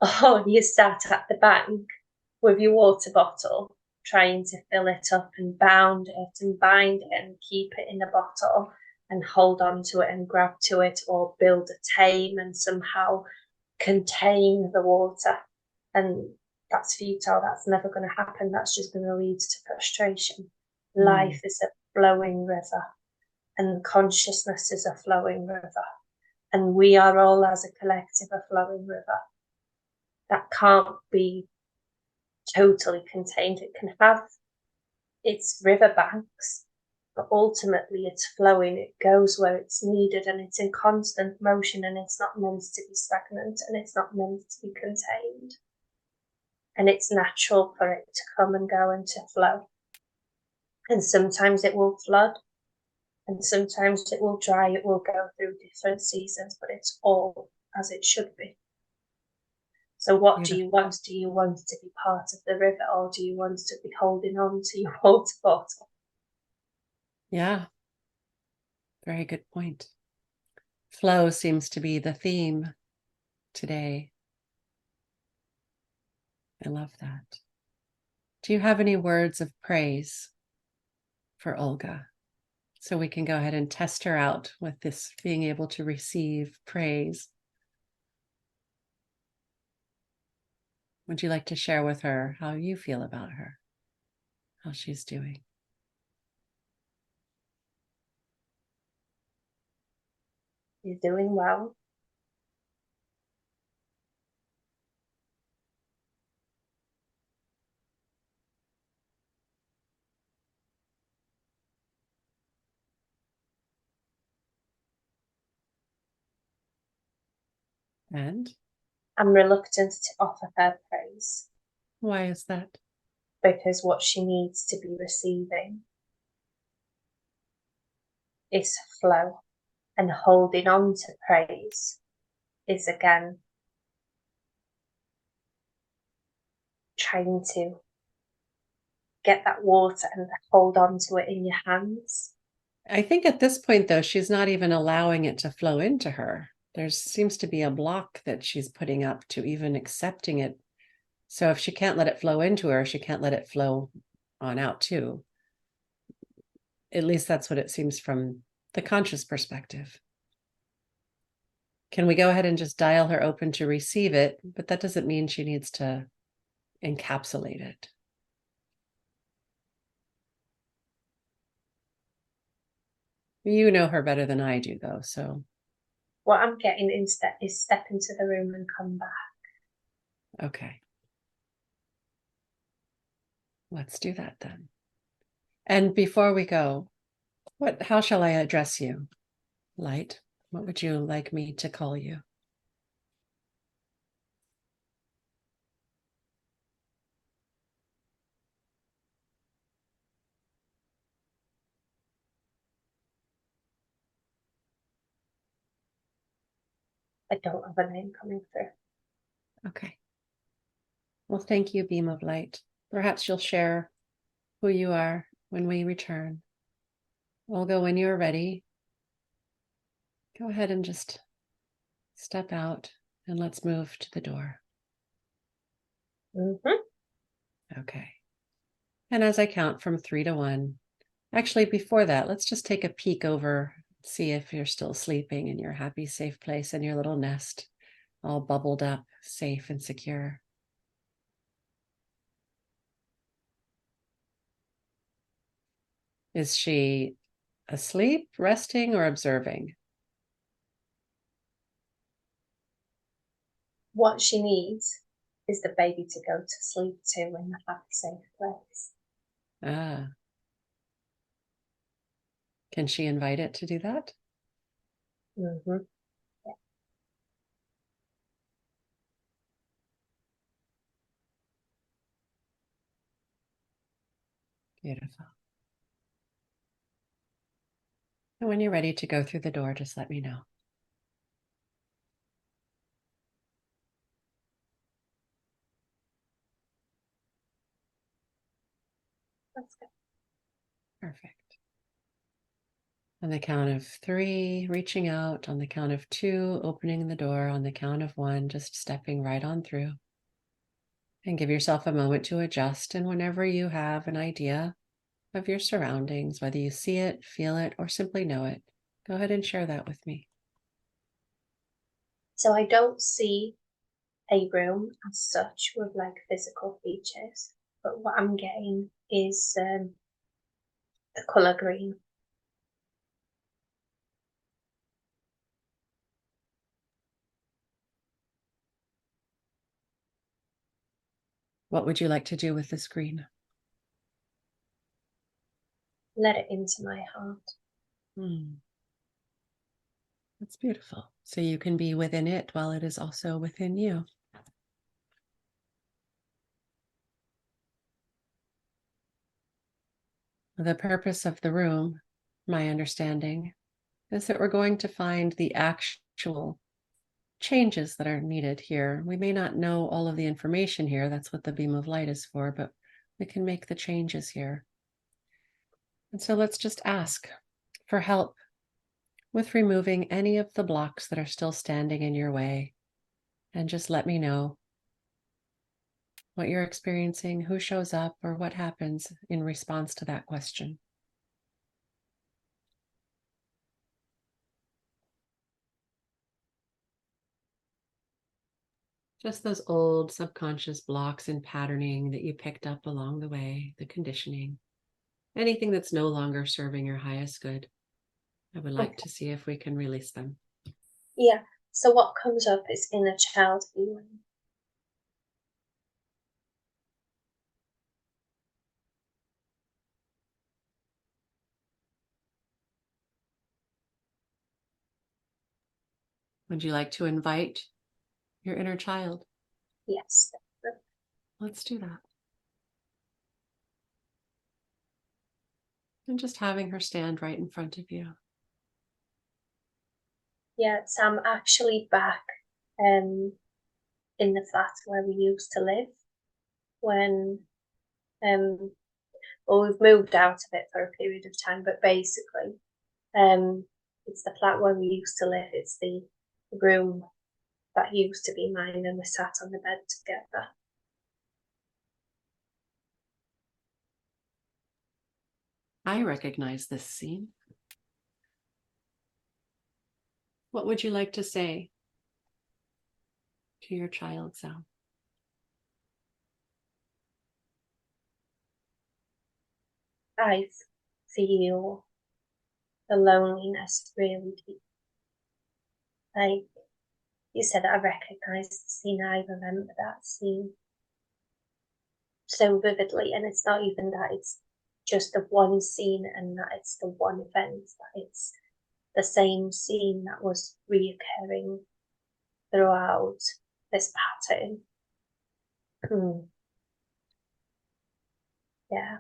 or you sat at the bank with your water bottle, trying to fill it up and bound it and bind it and keep it in a bottle and hold on to it and grab to it, or build a tame and somehow contain the water. And that's futile. That's never going to happen. That's just going to lead to frustration. Mm. Life is a flowing river, and consciousness is a flowing river. And we are all, as a collective, a flowing river that can't be totally contained. It can have its riverbanks, but ultimately it's flowing. It goes where it's needed, and it's in constant motion, and it's not meant to be stagnant, and it's not meant to be contained. And it's natural for it to come and go and to flow. And sometimes it will flood, and sometimes it will dry. It will go through different seasons, but it's all as it should be. So what do you Beautiful. want? Do you want to be part of the river, or do you want to be holding on to your water bottle? Yeah, very good point. Flow seems to be the theme today. I love that. Do you have any words of praise for Olga? So we can go ahead and test her out with this being able to receive praise. Would you like to share with her how you feel about her, how she's doing? You're doing well. And I'm reluctant to offer her praise why is that? because what she needs to be receiving is flow, and holding on to praise is again trying to get that water and hold on to it in your hands. I think at this point, though, she's not even allowing it to flow into her. There seems to be a block that she's putting up to even accepting it. So if she can't let it flow into her, she can't let it flow on out too. At least that's what it seems from the conscious perspective. Can we go ahead and just dial her open to receive it? But that doesn't mean she needs to encapsulate it. You know her better than I do, though. So, What I'm getting instead is step into the room and come back. okay, let's do that then. And before we go, how shall I address you? Light, what would you like me to call you? I don't have a name coming through. Okay. Well, thank you, beam of light. Perhaps you'll share who you are when we return. Olga, when you're ready, go ahead and just step out and let's move to the door. Mm-hmm. Okay. And as I count from 3 to 1, actually, before that, let's just take a peek over, see if you're still sleeping in your happy, safe place in your little nest, all bubbled up, safe and secure. Is she asleep, resting, or observing? What she needs is the baby to go to sleep to in the happy, safe place. Ah, can she invite it to do that? Mm-hmm. Beautiful. And when you're ready to go through the door, just let me know. That's good. Perfect. On the count of 3, reaching out. On the count of 2, opening the door. On the count of 1, just stepping right on through. And give yourself a moment to adjust. And whenever you have an idea of your surroundings, whether you see it, feel it, or simply know it, go ahead and share that with me. So I don't see a room as such with like physical features, but what I'm getting is the colour green. What would you like to do with this green? Let it into my heart. That's beautiful. So you can be within it while it is also within you. The purpose of the room, my understanding, is that we're going to find the actual changes that are needed here. We may not know all of the information here. That's what the beam of light is for, but we can make the changes here. And so let's just ask for help with removing any of the blocks that are still standing in your way. And just let me know what you're experiencing, who shows up, or what happens in response to that question. Just those old subconscious blocks and patterning that you picked up along the way, the conditioning, anything that's no longer serving your highest good. I would like to see if we can release them. Yeah. So what comes up is inner child healing. Would you like to invite your inner child? Yes. Let's do that. And just having her stand right in front of you. Yeah, so I'm actually back in the flat where we used to live when well, we've moved out of it for a period of time, but basically it's the flat where we used to live. It's the room that used to be mine, and we sat on the bed together. I recognize this scene. What would you like to say to your child self? I feel the loneliness really deep. Like you said, I recognise the scene. I remember that scene so vividly, and it's not even that it's just the one scene and that it's the one event, that it's the same scene that was reoccurring throughout this pattern. Yeah.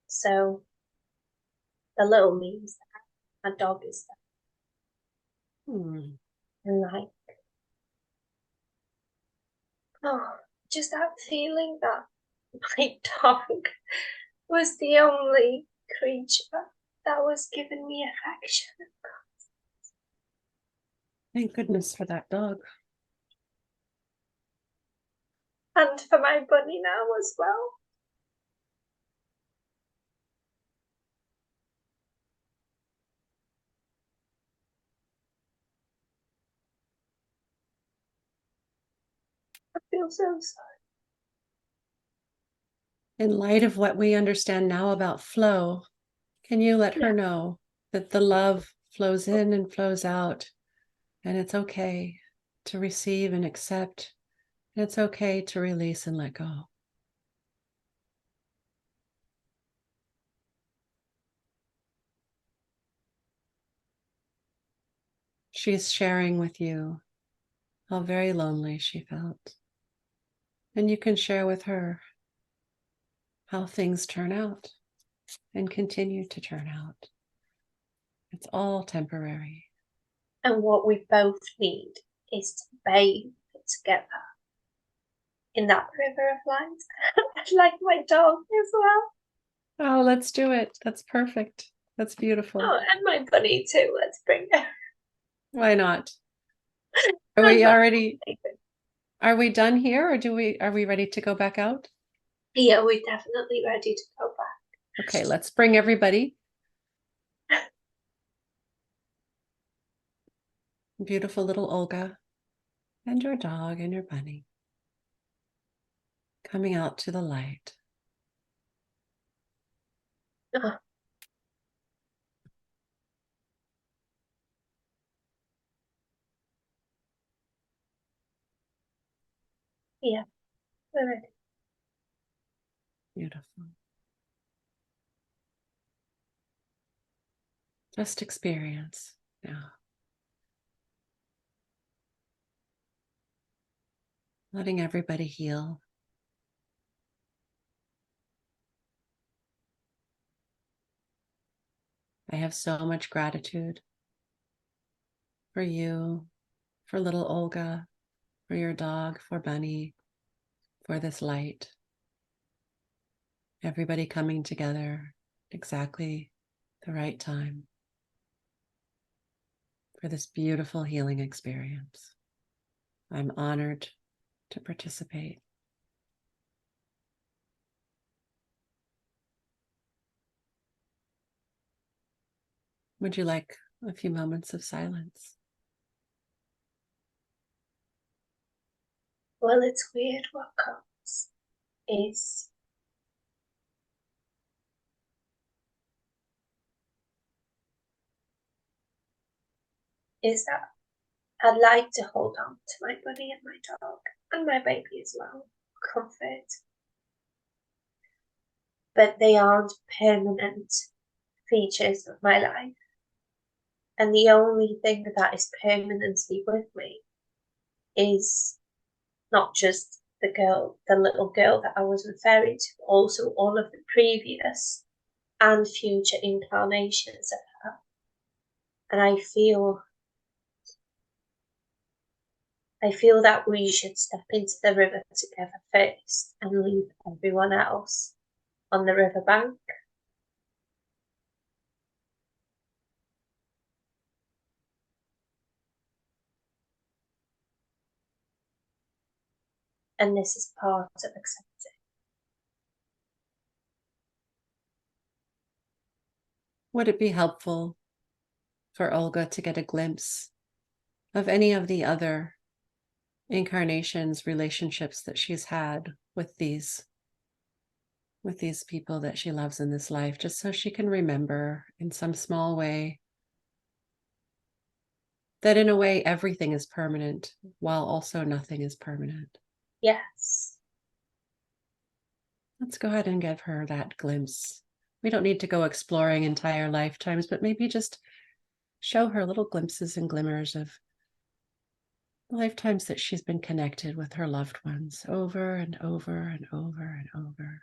So the little me is there, my dog is there, and like, oh, just that feeling that my dog was the only creature that was giving me affection. Thank goodness for that dog. And for my bunny now as well. I feel so sorry. In light of what we understand now about flow, can you let her know that the love flows in and flows out, and it's okay to receive and accept, and it's okay to release and let go? She's sharing with you how very lonely she felt. And you can share with her how things turn out and continue to turn out. It's all temporary. And what we both need is to bathe together in that river of light. Like my dog as well. Oh, let's do it. That's perfect. That's beautiful. Oh, and my bunny too. Let's bring her. Why not? Are we already, are we done here, or are we ready to go back out? Yeah, we're definitely ready to go back. Okay, let's bring everybody. Beautiful little Olga and your dog and your bunny coming out to the light. Oh, yeah, we're ready. Beautiful. Just experience now. Letting everybody heal. I have so much gratitude for you, for little Olga, for your dog, for Bunny, for this light. Everybody coming together exactly the right time for this beautiful healing experience. I'm honored to participate. Would you like a few moments of silence? Well, it's weird what comes is that I'd like to hold on to my bunny and my dog and my baby as well, comfort. But they aren't permanent features of my life. And the only thing that is permanently with me is not just the little girl that I was referring to, but also all of the previous and future incarnations of her. And I feel that we should step into the river together first and leave everyone else on the riverbank. And this is part of accepting. Would it be helpful for Olga to get a glimpse of any of the other incarnations, relationships that she's had with these people that she loves in this life, just so she can remember in some small way that in a way everything is permanent while also nothing is permanent? Yes. Let's go ahead and give her that glimpse. We don't need to go exploring entire lifetimes, but maybe just show her little glimpses and glimmers of lifetimes that she's been connected with her loved ones over and over and over and over.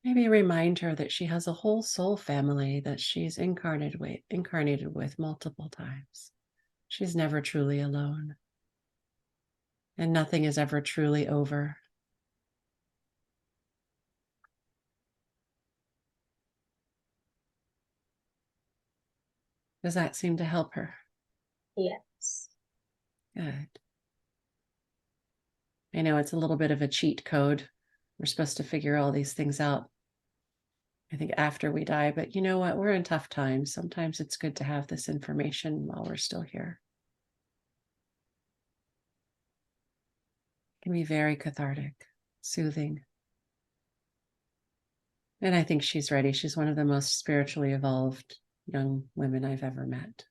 Maybe remind her that she has a whole soul family that she's incarnated with multiple times. She's never truly alone. And nothing is ever truly over. Does that seem to help her? Yes. Good. I know it's a little bit of a cheat code. We're supposed to figure all these things out, I think, after we die. But you know what? We're in tough times. Sometimes it's good to have this information while we're still here. It can be very cathartic, soothing. And I think she's ready. She's one of the most spiritually evolved young women I've ever met.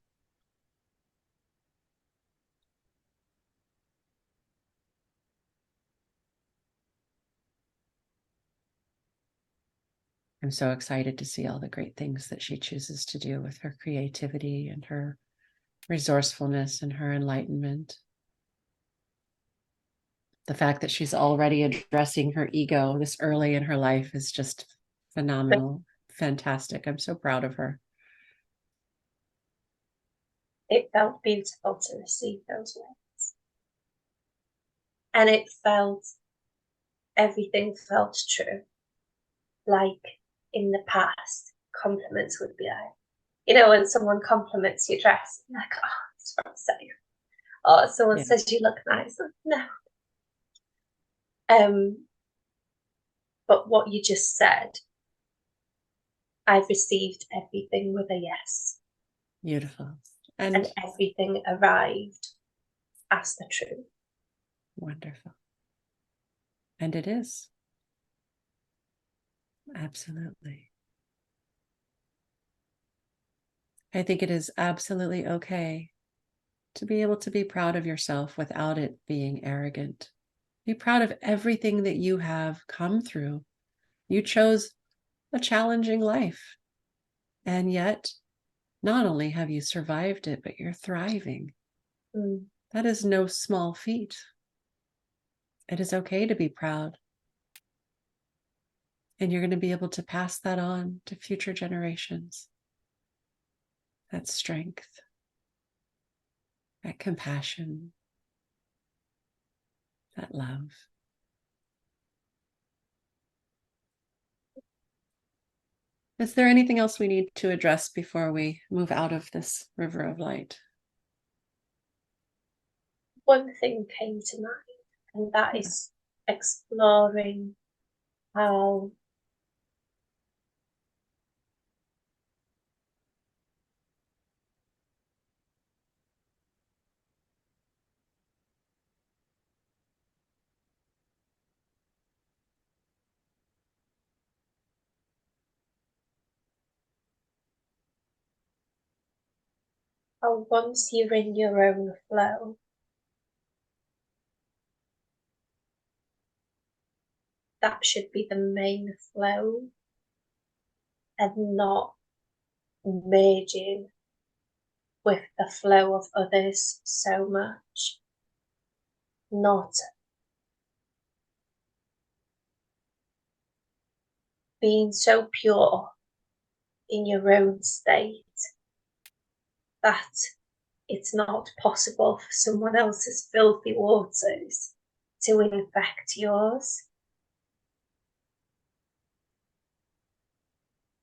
I'm so excited to see all the great things that she chooses to do with her creativity and her resourcefulness and her enlightenment. The fact that she's already addressing her ego this early in her life is just phenomenal, fantastic. I'm so proud of her. It felt beautiful to receive those words. And everything felt true. Like in the past, compliments would be like, you know, when someone compliments your dress, you're like, oh, it's from safe. Or someone Yeah. says you look nice. No. But what you just said, I've received everything with a yes. Beautiful. And And everything arrived as the truth. wonderful. And it is. Absolutely. I think it is absolutely okay to be able to be proud of yourself without it being arrogant. Be proud of everything that you have come through. You chose a challenging life. And yet, not only have you survived it, but you're thriving. That is no small feat. It is okay to be proud. And you're going to be able to pass that on to future generations. That strength, that compassion, that love. Is there anything else we need to address before we move out of this river of light? One thing came to mind, and that is exploring how once you're in your own flow, that should be the main flow and not merging with the flow of others so much. Not being so pure in your own state that it's not possible for someone else's filthy waters to infect yours.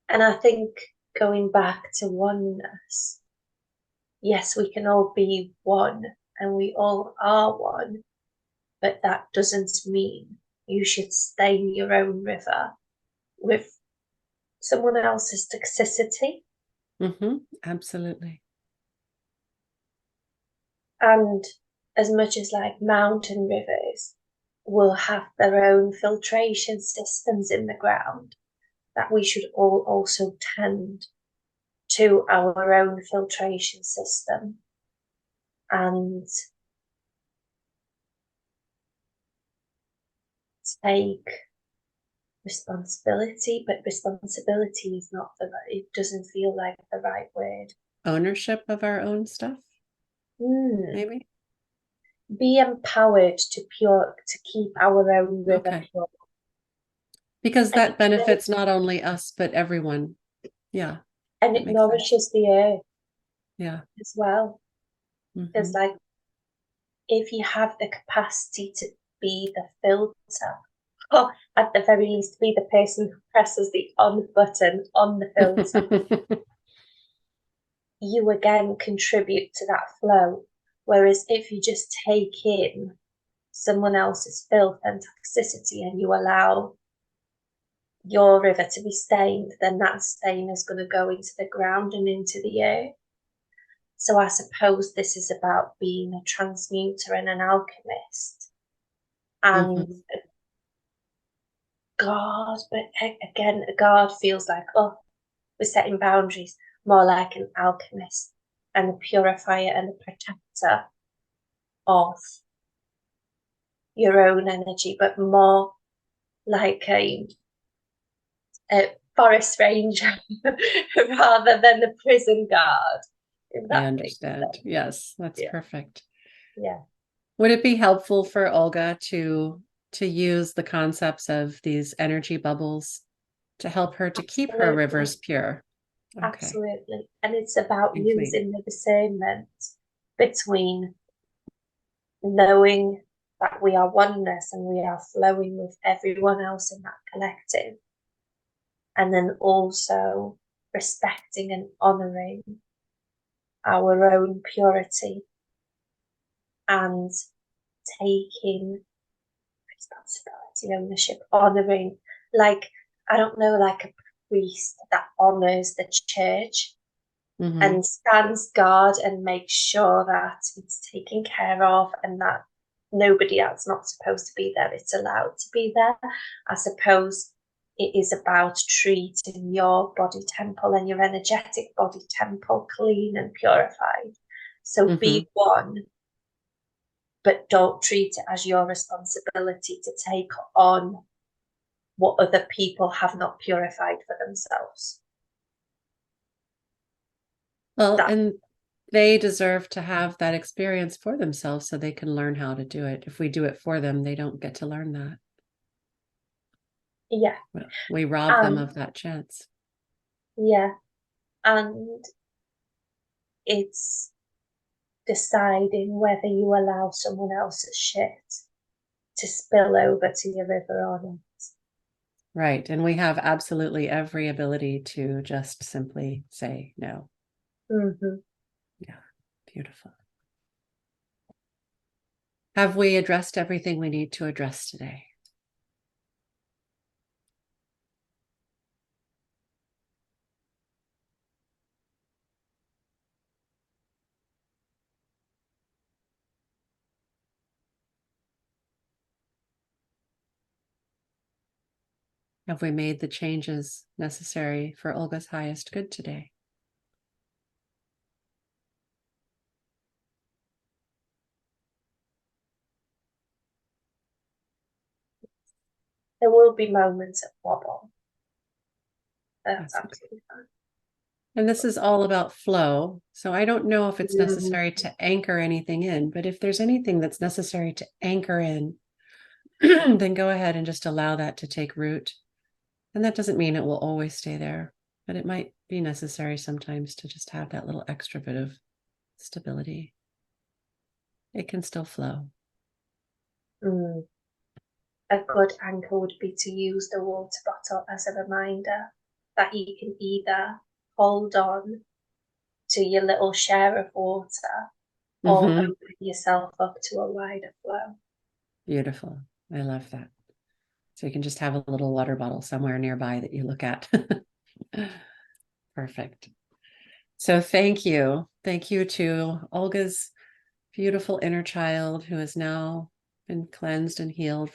And I think going back to oneness, yes, we can all be one and we all are one, but that doesn't mean you should stay in your own river with someone else's toxicity. Absolutely. And as much as like mountain rivers will have their own filtration systems in the ground, that we should all also tend to our own filtration system and take responsibility, but responsibility is not it doesn't feel like the right word. Ownership of our own stuff, maybe? Be empowered to keep our own river pure. Because that benefits not only us, but everyone. Yeah. And it nourishes the earth. Yeah. As well. It's like, if you have the capacity to be the filter, or at the very least be the person who presses the on button on the filter, you again contribute to that flow. Whereas if you just take in someone else's filth and toxicity and you allow your river to be stained, then that stain is going to go into the ground and into the earth. So I suppose this is about being a transmuter and an alchemist. And God, but again, a God feels like, oh, we're setting boundaries, more like an alchemist and a purifier and a protector of your own energy, but more like a forest ranger rather than the prison guard. I understand. Yes, that's perfect. Yeah. Would it be helpful for Olga to use the concepts of these energy bubbles to help her to keep her rivers pure? Absolutely. And it's about using the discernment between knowing that we are oneness and we are flowing with everyone else in that collective. And then also respecting and honoring our own purity and taking responsibility, ownership, honoring, like, I don't know, like a priest that honors the church Mhm. and stands guard and makes sure that it's taken care of and that nobody else not supposed to be there, it's allowed to be there. I suppose it is about treating your body temple and your energetic body temple clean and purified. So Mhm. be one, but don't treat it as your responsibility to take on what other people have not purified for themselves. Well, That, and they deserve to have that experience for themselves so they can learn how to do it. If we do it for them, they don't get to learn that. yeah. We rob them of that chance. Yeah. And it's deciding whether you allow someone else's shit to spill over to your river or not. Right. And we have absolutely every ability to just simply say no. Mm-hmm. Yeah. Beautiful. Have we addressed everything we need to address today? Have we made the changes necessary for Olga's highest good today? There will be moments of wobble. That's That's okay. absolutely fine. And this is all about flow. So I don't know if it's Mm-hmm. necessary to anchor anything in, but if there's anything that's necessary to anchor in, then go ahead and just allow that to take root. And that doesn't mean it will always stay there, but it might be necessary sometimes to just have that little extra bit of stability. It can still flow. Mm. A good anchor would be to use the water bottle as a reminder that you can either hold on to your little share of water or Mm-hmm. open yourself up to a wider flow. Beautiful. I love that. So you can just have a little water bottle somewhere nearby that you look at. Perfect. So thank you. Thank you to Olga's beautiful inner child who has now been cleansed and healed